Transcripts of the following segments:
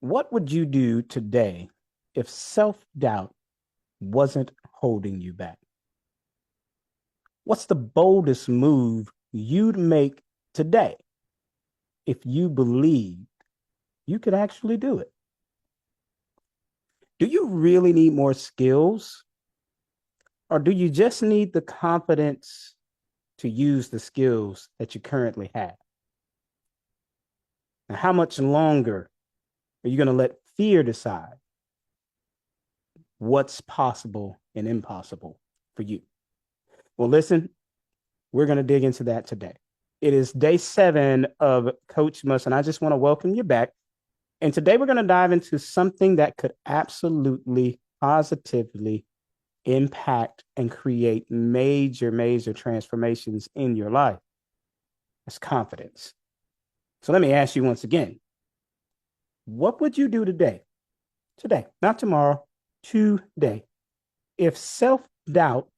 What would you do today if self-doubt wasn't holding you back? What's the boldest move you'd make today if you believed you could actually do it? Do you really need more skills, or do you just need the confidence to use the skills that you currently have? Now, how much longer are you going to let fear decide what's possible and impossible for you? Well, listen, we're going to dig into that today. It is day 7 of Coachmas, and I just want to welcome you back. And today we're going to dive into something that could absolutely positively impact and create major transformations in your life. It's confidence. So let me ask you once again, what would you do today? Today, not tomorrow, today, if self-doubt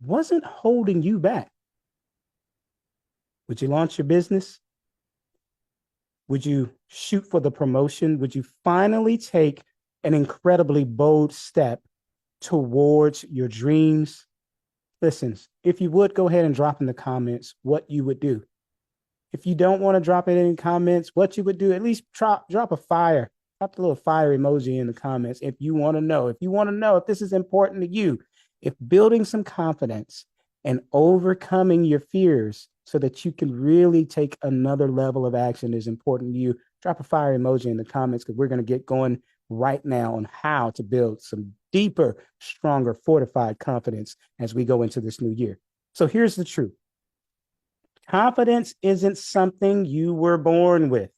wasn't holding you back? Would you launch your business? Would you shoot for the promotion? Would you finally take an incredibly bold step towards your dreams? Listen, if you would, go ahead and drop in the comments what you would do. If you don't want to drop it in comments, what you would do, at least drop a fire, drop a little fire emoji in the comments if you want to know. If you want to know if this is important to you, if building some confidence and overcoming your fears so that you can really take another level of action is important to you, drop a fire emoji in the comments because we're going to get going right now on how to build some deeper, stronger, fortified confidence as we go into this new year. So here's the truth. Confidence isn't something you were born with.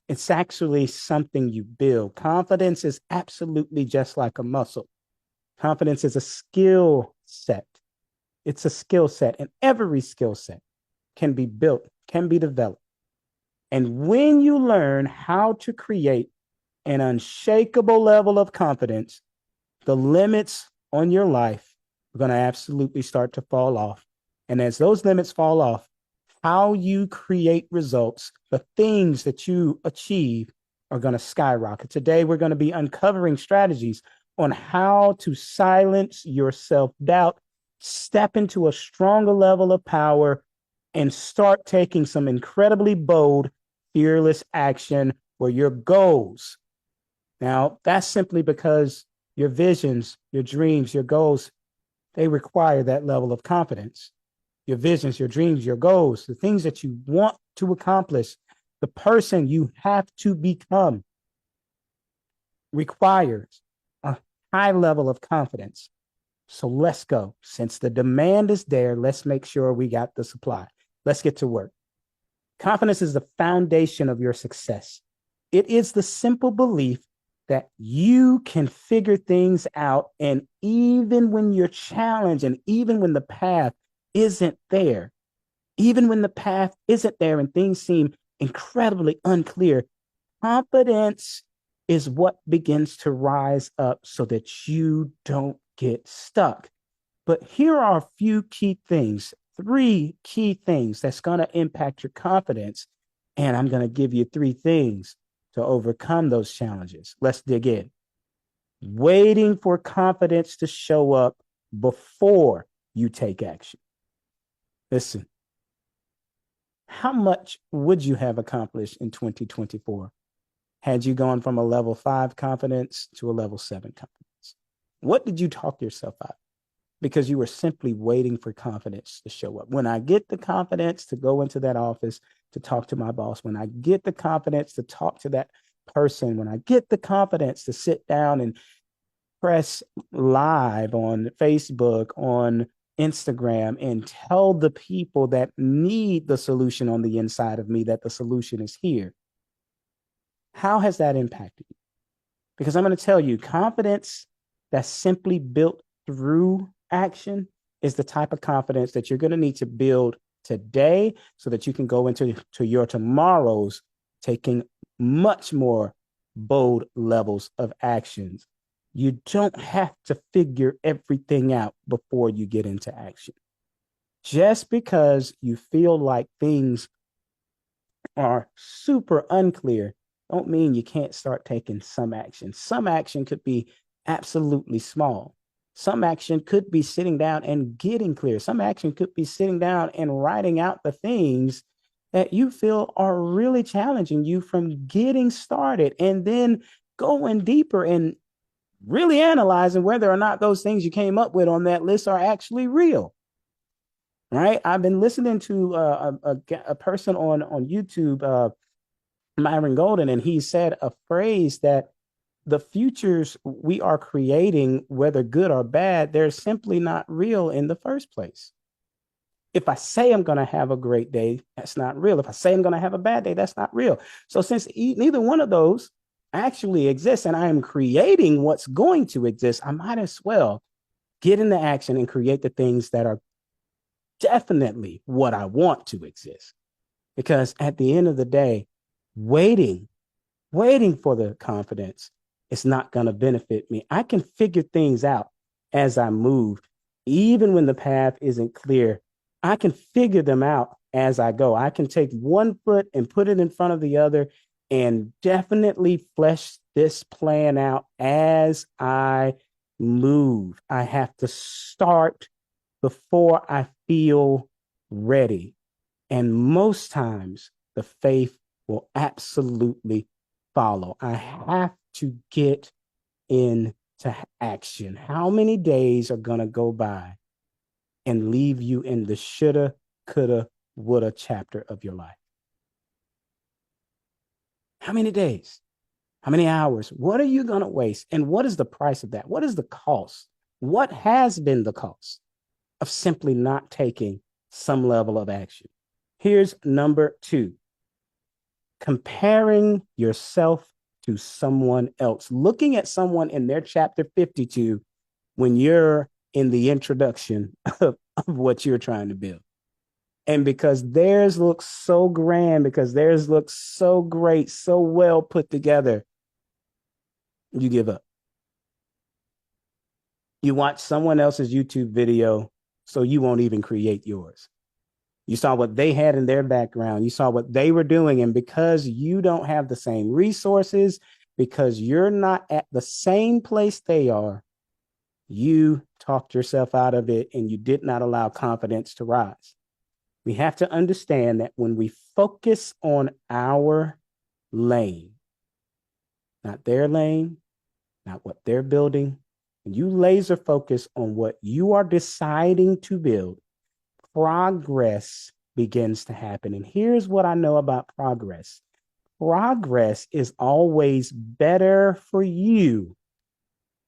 It's actually something you build. Confidence is absolutely just like a muscle. Confidence is a skill set. It's a skill set, and every skill set can be built, can be developed. And when you learn how to create an unshakable level of confidence, the limits on your life are going to absolutely start to fall off. And as those limits fall off, how you create results, the things that you achieve are going to skyrocket. Today, we're going to be uncovering strategies on how to silence your self-doubt, step into a stronger level of power, and start taking some incredibly bold, fearless action for your goals. Now, that's simply because your visions, your dreams, your goals, they require that level of confidence. Your visions, your dreams, your goals, the things that you want to accomplish, the person you have to become requires a high level of confidence. So let's go. Since the demand is there, let's make sure we got the supply. Let's get to work. Confidence is the foundation of your success. It is the simple belief that you can figure things out. And even when you're challenged and even when the path isn't there, even when the path isn't there and things seem incredibly unclear, confidence is what begins to rise up so that you don't get stuck. But here are a few key things, 3 key things that's going to impact your confidence. And I'm going to give you 3 things to overcome those challenges. Let's dig in. Waiting for confidence to show up before you take action. Listen, how much would you have accomplished in 2024 had you gone from a level 5 confidence to a level 7 confidence? What did you talk yourself out? Because you were simply waiting for confidence to show up. When I get the confidence to go into that office to talk to my boss, when I get the confidence to talk to that person, when I get the confidence to sit down and press live on Facebook, on Instagram, and tell the people that need the solution on the inside of me that the solution is here. How has that impacted you? Because I'm going to tell you, confidence that's simply built through action is the type of confidence that you're going to need to build today so that you can go into your tomorrows taking much more bold levels of actions. You don't have to figure everything out before you get into action. Just because you feel like things are super unclear don't mean you can't start taking some action. Some action could be absolutely small. Some action could be sitting down and getting clear. Some action could be sitting down and writing out the things that you feel are really challenging you from getting started, and then going deeper and really analyzing whether or not those things you came up with on that list are actually real. Right? I've been listening to a person on YouTube, Myron Golden, and he said a phrase that the futures we are creating, whether good or bad, they're simply not real in the first place. If I say I'm going to have a great day, that's not real. If I say I'm going to have a bad day, that's not real. So since neither one of those actually exists, and I am creating what's going to exist, I might as well get into action and create the things that are definitely what I want to exist. Because at the end of the day, waiting for the confidence is not going to benefit me. I can figure things out as I move, even when the path isn't clear. I can figure them out as I go. I can take one foot and put it in front of the other and definitely flesh this plan out as I move. I have to start before I feel ready. And most times, the faith will absolutely follow. I have to get into action. How many days are going to go by and leave you in the shoulda, coulda, woulda chapter of your life? How many days? How many hours? What are you going to waste? And what is the price of that? What is the cost? What has been the cost of simply not taking some level of action? Here's number 2: comparing yourself to someone else, looking at someone in their chapter 52 when you're in the introduction of what you're trying to build. And because theirs looks so grand, because theirs looks so great, so well put together, you give up. You watch someone else's YouTube video, so you won't even create yours. You saw what they had in their background. You saw what they were doing. And because you don't have the same resources, because you're not at the same place they are, you talked yourself out of it and you did not allow confidence to rise. We have to understand that when we focus on our lane, not their lane, not what they're building, and you laser focus on what you are deciding to build, progress begins to happen. And here's what I know about progress: progress is always better for you,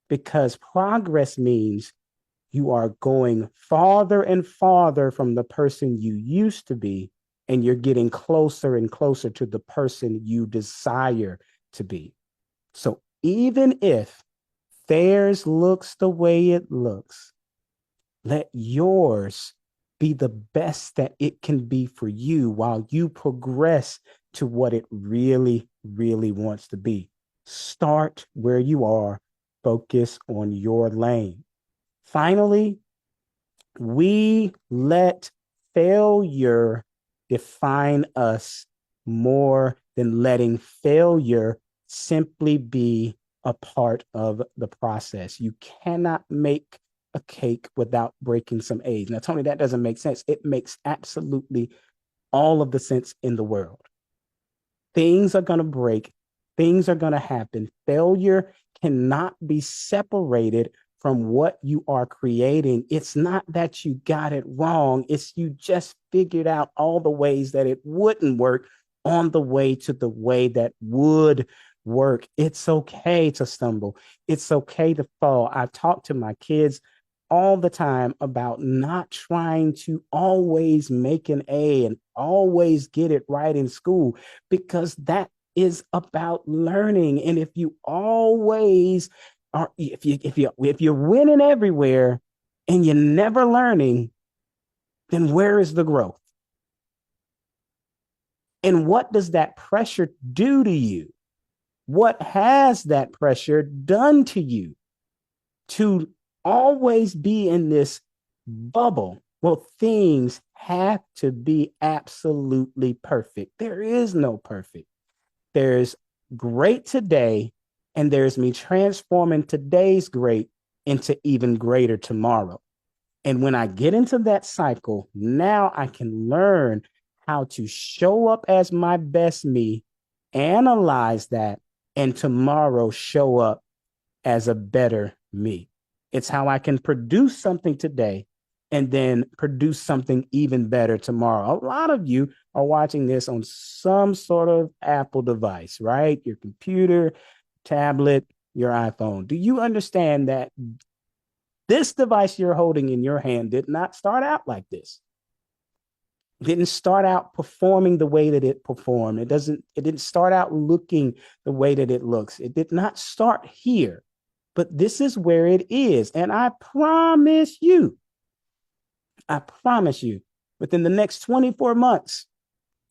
because progress means you are going farther and farther from the person you used to be, and you're getting closer and closer to the person you desire to be. So even if theirs looks the way it looks, let yours be the best that it can be for you while you progress to what it really, really wants to be. Start where you are, focus on your lane. Finally, we let failure define us more than letting failure simply be a part of the process. You cannot make a cake without breaking some eggs. Now, Tony, that doesn't make sense. It makes absolutely all of the sense in the world. Things are going to break. Things are going to happen. Failure cannot be separated from what you are creating. It's not that you got it wrong. It's you just figured out all the ways that it wouldn't work on the way to the way that would work. It's okay to stumble. It's okay to fall. I talk to my kids all the time about not trying to always make an A and always get it right in school, because that is about learning. And if you always are, if you're winning everywhere and you're never learning, then where is the growth? And what does that pressure do to you? What has that pressure done to you to always be in this bubble? Well, things have to be absolutely perfect. There is no perfect. There's great today, and there's me transforming today's great into even greater tomorrow. And when I get into that cycle, now I can learn how to show up as my best me, analyze that, and tomorrow show up as a better me. It's how I can produce something today and then produce something even better tomorrow. A lot of you are watching this on some sort of Apple device, right? Your computer, tablet, your iPhone. Do you understand that this device you're holding in your hand did not start out like this? It didn't start out performing the way that it performed. It didn't start out looking the way that it looks. It did not start here, but this is where it is. And I promise you, within the next 24 months,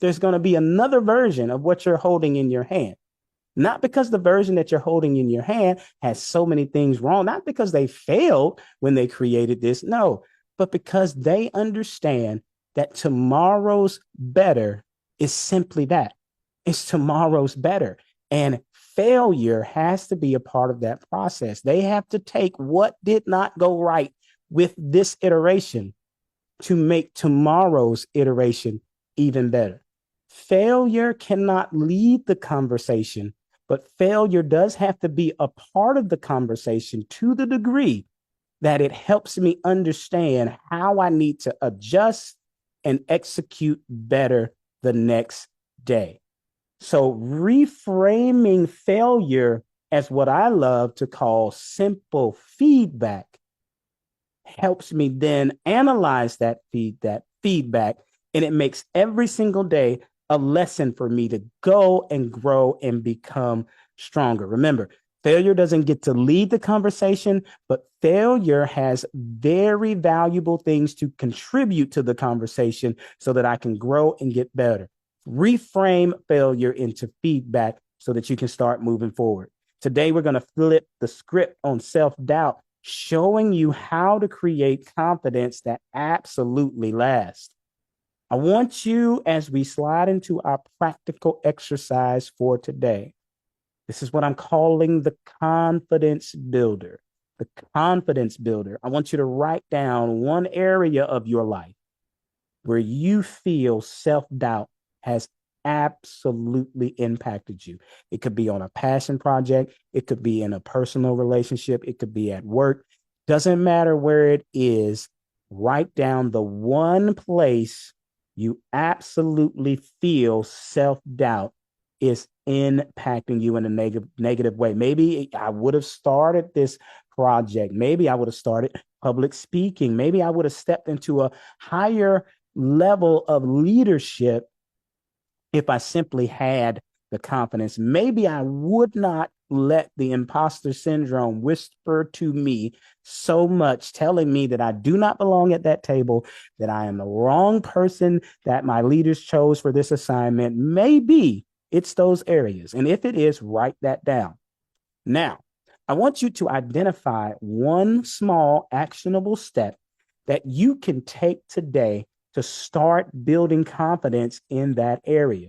there's going to be another version of what you're holding in your hand. Not because the version that you're holding in your hand has so many things wrong, not because they failed when they created this, no, but because they understand that tomorrow's better is simply that. It's tomorrow's better. And failure has to be a part of that process. They have to take what did not go right with this iteration to make tomorrow's iteration even better. Failure cannot lead the conversation, but failure does have to be a part of the conversation to the degree that it helps me understand how I need to adjust and execute better the next day. So reframing failure as what I love to call simple feedback helps me then analyze that feedback, and it makes every single day a lesson for me to go and grow and become stronger. Remember, failure doesn't get to lead the conversation, but failure has very valuable things to contribute to the conversation so that I can grow and get better. Reframe failure into feedback so that you can start moving forward. Today, we're going to flip the script on self-doubt, showing you how to create confidence that absolutely lasts. I want you, as we slide into our practical exercise for today, this is what I'm calling the confidence builder. The confidence builder. I want you to write down one area of your life where you feel self-doubt has absolutely impacted you. It could be on a passion project. It could be in a personal relationship. It could be at work. Doesn't matter where it is. Write down the one place you absolutely feel self-doubt is impacting you in a negative way. Maybe I would have started this project. Maybe I would have started public speaking. Maybe I would have stepped into a higher level of leadership if I simply had the confidence. Maybe I would not let the imposter syndrome whisper to me so much, telling me that I do not belong at that table, that I am the wrong person that my leaders chose for this assignment. Maybe it's those areas. And if it is, write that down. Now, I want you to identify one small actionable step that you can take today to start building confidence in that area.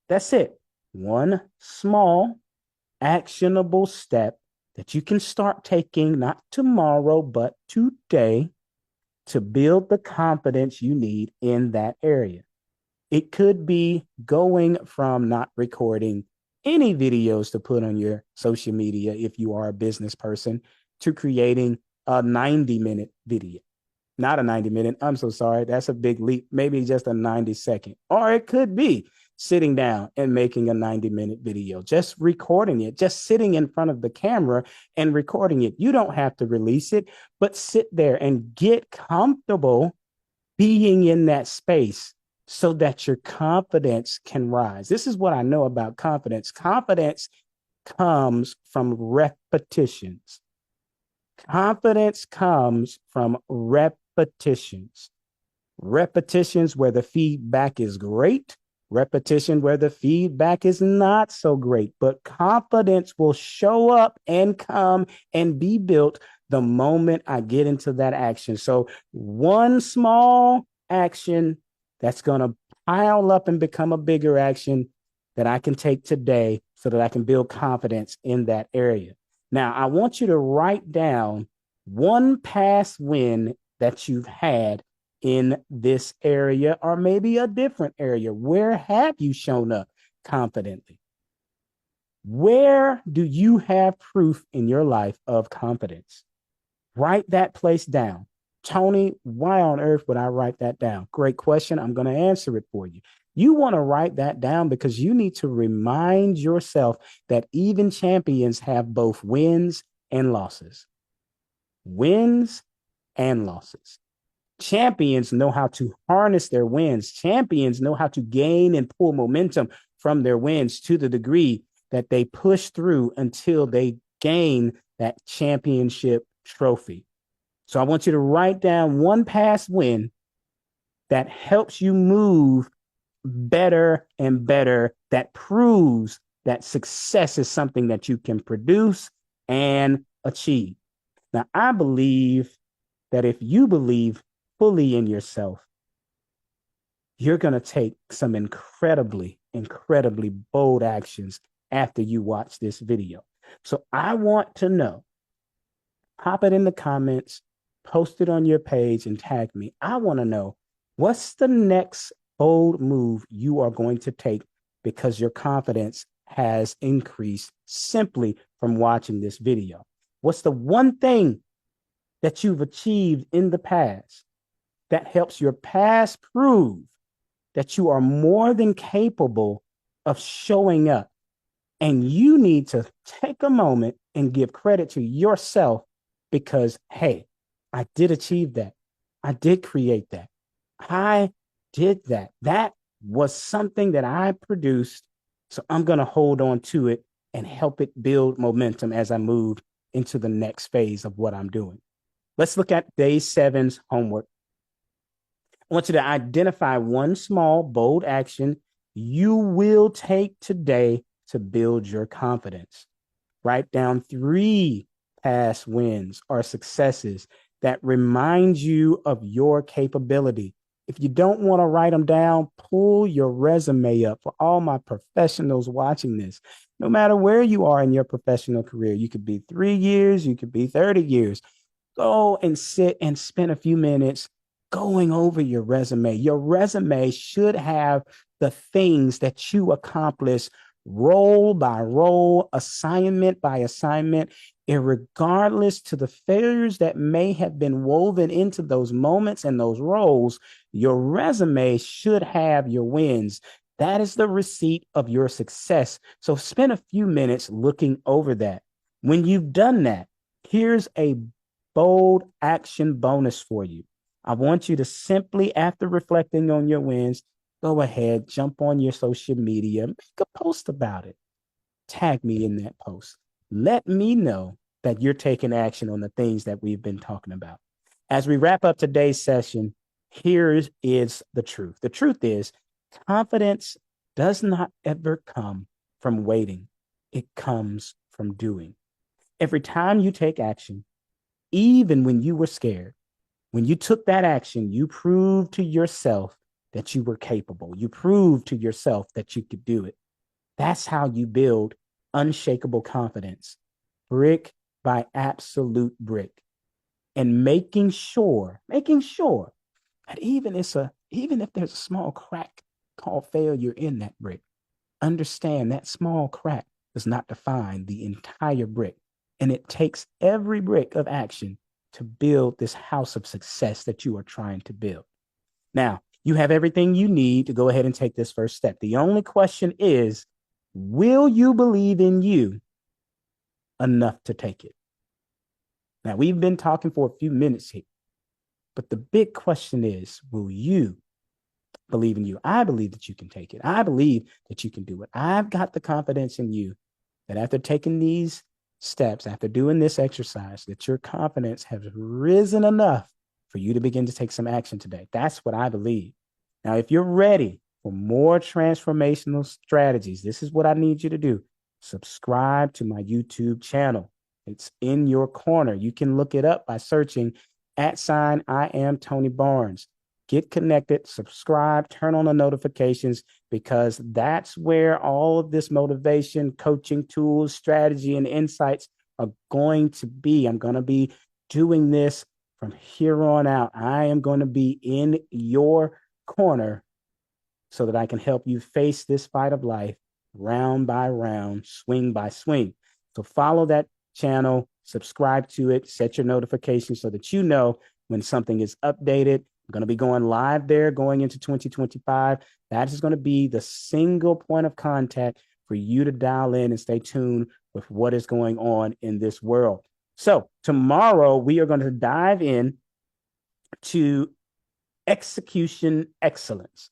That's it. One small actionable step that you can start taking, not tomorrow, but today, to build the confidence you need in that area. It could be going from not recording any videos to put on your social media if you are a business person to creating a 90-minute video. Not a 90-minute, I'm so sorry. That's a big leap. Maybe just a 90-second. Or it could be sitting down and making a 90-minute video, just recording it, just sitting in front of the camera and recording it. You don't have to release it, but sit there and get comfortable being in that space so that your confidence can rise. This is what I know about confidence. Confidence comes from repetitions. Confidence comes from repetitions. Repetitions where the feedback is great, repetition where the feedback is not so great, but confidence will show up and come and be built the moment I get into that action. So one small action that's going to pile up and become a bigger action that I can take today so that I can build confidence in that area? Now, I want you to write down one past win that you've had in this area or maybe a different area. Where have you shown up confidently? Where do you have proof in your life of confidence? Write that place down. Tony, why on earth would I write that down? Great question. I'm going to answer it for you. You want to write that down because you need to remind yourself that even champions have both wins and losses. Wins and losses. Champions know how to harness their wins. Champions know how to gain and pull momentum from their wins to the degree that they push through until they gain that championship trophy. So I want you to write down one past win that helps you move better and better, that proves that success is something that you can produce and achieve. Now, I believe that if you believe fully in yourself, you're going to take some incredibly, incredibly bold actions after you watch this video. So I want to know, pop it in the comments, post it on your page and tag me. I want to know, what's the next bold move you are going to take because your confidence has increased simply from watching this video? What's the one thing that you've achieved in the past that helps your past prove that you are more than capable of showing up? And you need to take a moment and give credit to yourself because, hey, I did achieve that. I did create that. I did that. That was something that I produced. So I'm going to hold on to it and help it build momentum as I move into the next phase of what I'm doing. Let's look at day 7's homework. I want you to identify one small, bold action you will take today to build your confidence. Write down 3 past wins or successes that remind you of your capability. If you don't want to write them down, pull your resume up. For all my professionals watching this, no matter where you are in your professional career, you could be 3 years, you could be 30 years. Go and sit and spend a few minutes going over your resume. Your resume should have the things that you accomplish role by role, assignment by assignment, regardless to the failures that may have been woven into those moments and those roles. Your resume should have your wins. That is the receipt of your success. So spend a few minutes looking over that. When you've done that, here's a bold action bonus for you. I want you to simply, after reflecting on your wins, go ahead, jump on your social media, make a post about it. Tag me in that post. Let me know that you're taking action on the things that we've been talking about. As we wrap up today's session, here is the truth. The truth is, confidence does not ever come from waiting. It comes from doing. Every time you take action, even when you were scared, when you took that action, you proved to yourself that you were capable. You proved to yourself that you could do it. That's how you build unshakable confidence, brick by absolute brick. And making sure that even if there's a small crack called failure in that brick, understand that small crack does not define the entire brick. And it takes every brick of action to build this house of success that you are trying to build. Now, you have everything you need to go ahead and take this first step. The only question is, will you believe in you enough to take it? Now, we've been talking for a few minutes here, but the big question is, will you believe in you? I believe that you can take it. I believe that you can do it. I've got the confidence in you that after taking these steps, after doing this exercise, that your confidence has risen enough for you to begin to take some action today. That's what I believe. Now, if you're ready for more transformational strategies, this is what I need you to do. Subscribe to my YouTube channel. It's in your corner. You can look it up by searching @ I am Tony Barnes. get connected, subscribe, turn on the notifications, because that's where all of this motivation, coaching tools, strategy, and insights are going to be. I'm going to be doing this from here on out. I am going to be in your corner so that I can help you face this fight of life round by round, swing by swing. So follow that channel, subscribe to it, set your notifications so that you know when something is updated. I'm going to be going live there going into 2025. That is going to be the single point of contact for you to dial in and stay tuned with what is going on in this world. So tomorrow we are going to dive in to execution excellence.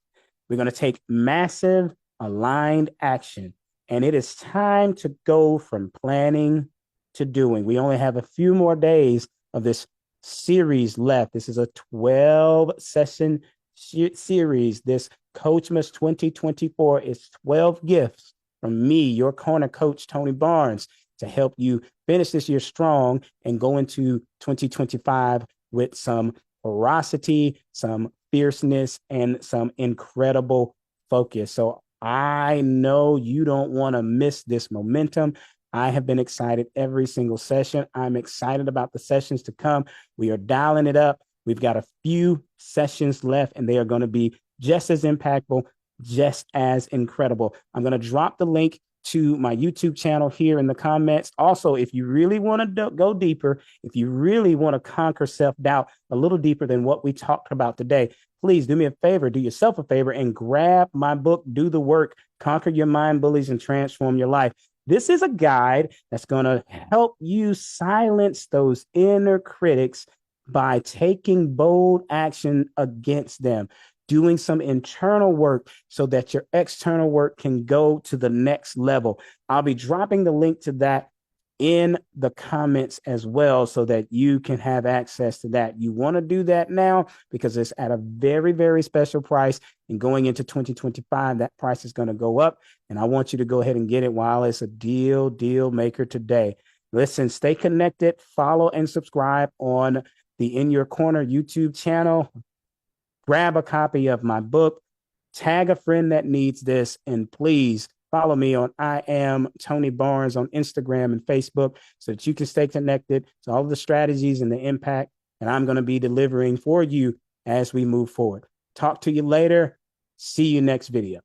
We're going to take massive aligned action, and it is time to go from planning to doing. We only have a few more days of this series left. This is a 12-session series. This Coachmas 2024 is 12 gifts from me, your corner coach, Tony Barnes, to help you finish this year strong and go into 2025 with some ferocity, some fierceness, and some incredible focus. So I know you don't want to miss this momentum. I have been excited every single session. I'm excited about the sessions to come. We are dialing it up. We've got a few sessions left, and they are going to be just as impactful, just as incredible. I'm going to drop the link to my YouTube channel here in the comments. Also, if you really want to go deeper, if you really want to conquer self-doubt a little deeper than what we talked about today, please do me a favor, do yourself a favor, and grab my book, Do the Work, Conquer Your Mind Bullies and Transform Your Life. This is a guide that's going to help you silence those inner critics by taking bold action against them, doing some internal work so that your external work can go to the next level. I'll be dropping the link to that in the comments as well so that you can have access to that. You want to do that now because it's at a very, very special price. And going into 2025, that price is going to go up. And I want you to go ahead and get it while it's a deal maker today. Listen, stay connected, follow and subscribe on the In Your Corner YouTube channel. Grab a copy of my book, tag a friend that needs this, and please follow me on I Am Tony Barnes on Instagram and Facebook so that you can stay connected to all of the strategies and the impact that I'm going to be delivering for you as we move forward. Talk to you later. See you next video.